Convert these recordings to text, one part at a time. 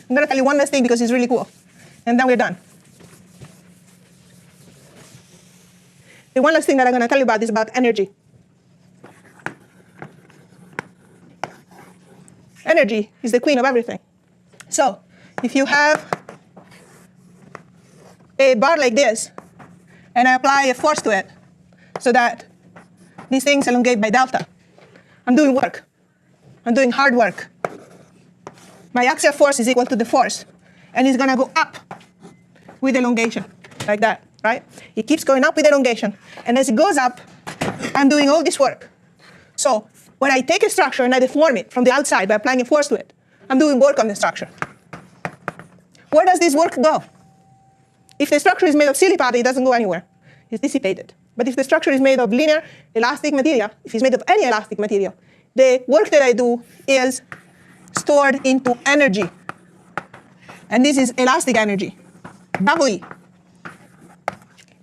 I'm going to tell you one last thing because it's really cool. And then we're done. The one last thing that I'm going to tell you about is about energy. Energy is the queen of everything. So if you have a bar like this, and I apply a force to it so that these things elongate by delta, I'm doing work. I'm doing hard work. My axial force is equal to the force, and it's going to go up with elongation, like that, right? It keeps going up with elongation, and as it goes up, I'm doing all this work. So when I take a structure and I deform it from the outside by applying a force to it, I'm doing work on the structure. Where does this work go? If the structure is made of silly putty, it doesn't go anywhere. It's dissipated. But if the structure is made of linear elastic material, if it's made of any elastic material, the work that I do is stored into energy. And this is elastic energy, double E.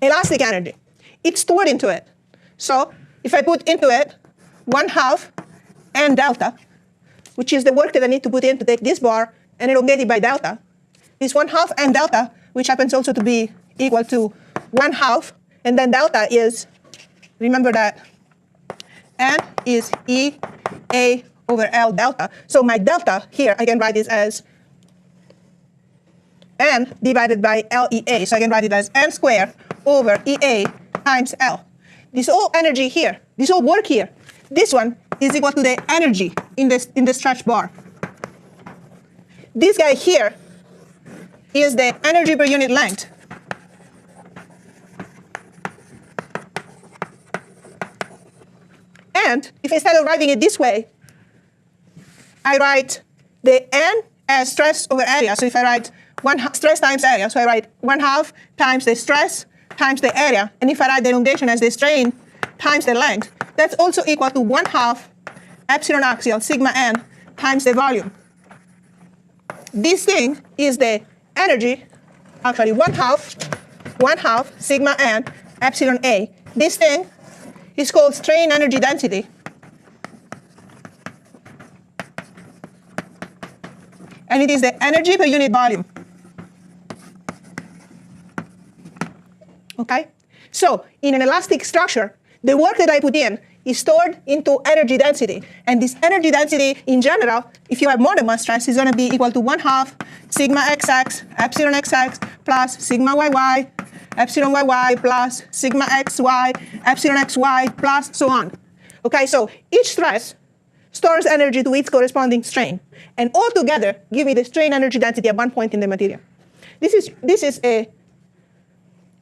Elastic energy. It's stored into it. So if I put into it 1/2 n delta, which is the work that I need to put in to take this bar and elongate it by delta, this 1/2 n delta, which happens also to be equal to 1/2, and then delta is, remember that n is E A over L delta. So my delta here, I can write this as n divided by LEA. So I can write it as n squared over EA times L. This whole energy here, this whole work here, this one is equal to the energy in the stretch bar. This guy here is the energy per unit length. And if instead of writing it this way, I write the n as stress over area. So if I write stress times area, so I write 1/2 times the stress times the area. And if I write the elongation as the strain times the length, that's also equal to 1/2 epsilon axial sigma n times the volume. This thing is the energy, actually 1/2 sigma n epsilon A. This thing is called strain energy density. And it is the energy per unit volume. Okay? So in an elastic structure, the work that I put in is stored into energy density. And this energy density, in general, if you have more than one stress, is going to be equal to 1/2 sigma xx epsilon xx plus sigma yy epsilon yy plus sigma xy epsilon xy plus so on. Okay, so each stress stores energy to its corresponding strain. And all together give me the strain energy density at one point in the material. This is a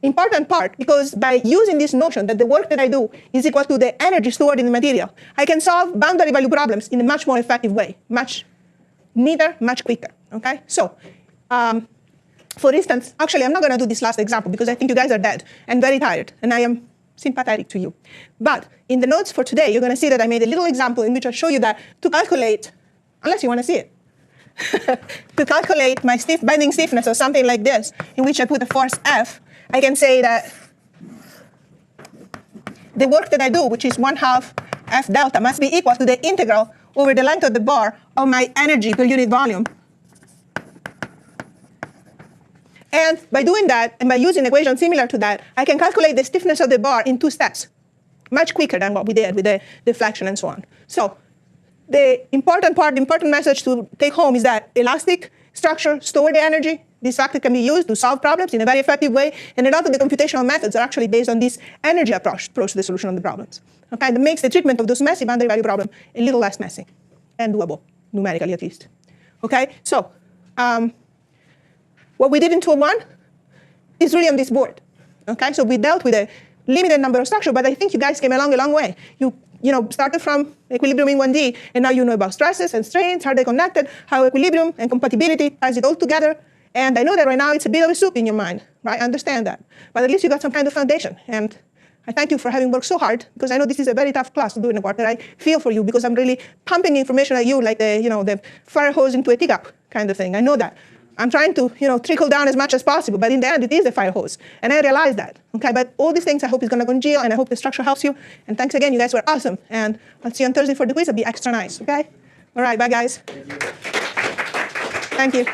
important part, because by using this notion that the work that I do is equal to the energy stored in the material, I can solve boundary value problems in a much more effective way, much neater, much quicker. Okay? So, for instance, actually, I'm not going to do this last example because I think you guys are dead and very tired, and I am sympathetic to you. But in the notes for today, you're going to see that I made a little example in which I show you that to calculate, unless you want to see it, to calculate my bending stiffness or something like this, in which I put a force F, I can say that the work that I do, which is 1/2 F delta, must be equal to the integral over the length of the bar of my energy per unit volume. And by doing that, and by using an equation similar to that, I can calculate the stiffness of the bar in 2 steps, much quicker than what we did with the deflection and so on. So the important part, the important message to take home is that elastic structure store the energy. This factor can be used to solve problems in a very effective way, and a lot of the computational methods are actually based on this energy approach to the solution of the problems. Okay, that makes the treatment of those messy boundary value problems a little less messy and doable, numerically at least. Okay, so what we did in 201 is really on this board. Okay, so we dealt with a limited number of structures, but I think you guys came along a long way. You know, started from equilibrium in 1D, and now you know about stresses and strains, how they're connected, how equilibrium and compatibility ties it all together. And I know that right now it's a bit of a soup in your mind, right? I understand that. But at least you got some kind of foundation. And I thank you for having worked so hard, because I know this is a very tough class to do in a quarter. I feel for you, because I'm really pumping information at you like the fire hose into a teacup kind of thing. I know that. I'm trying to, trickle down as much as possible, but in the end, it is a fire hose. And I realize that, okay? But all these things I hope is gonna congeal, and I hope the structure helps you. And thanks again, you guys were awesome. And I'll see you on Thursday for the quiz. I'll be extra nice, okay? All right, bye guys. Thank you.